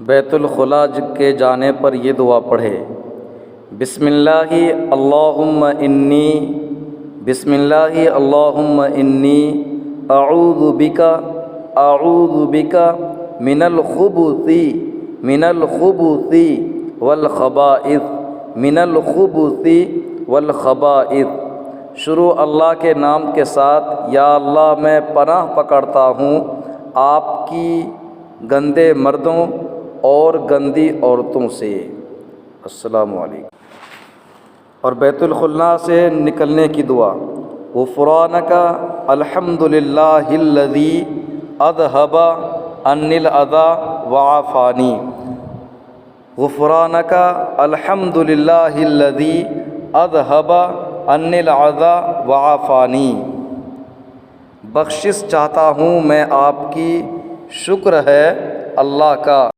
بیت الخلاء کے جانے پر یہ دعا پڑھے، بسم اللہ اللہم انی، بسم اللہ اللہم انی اعوذ بک من الخبث والخبائث، من الخبث والخبائث۔ شروع اللہ کے نام کے ساتھ، یا اللہ میں پناہ پکڑتا ہوں آپ کی گندے مردوں اور گندی عورتوں سے۔ السلام علیکم۔ اور بیت الخلاء سے نکلنے کی دعا، غفرانک الحمد للہ الذی اذھب عنی الاذی وعافانی، غفرانک الحمد للہ الذی اذھب عنی الاذی وعافانی۔ بخشش چاہتا ہوں میں آپ کی، شکر ہے اللہ کا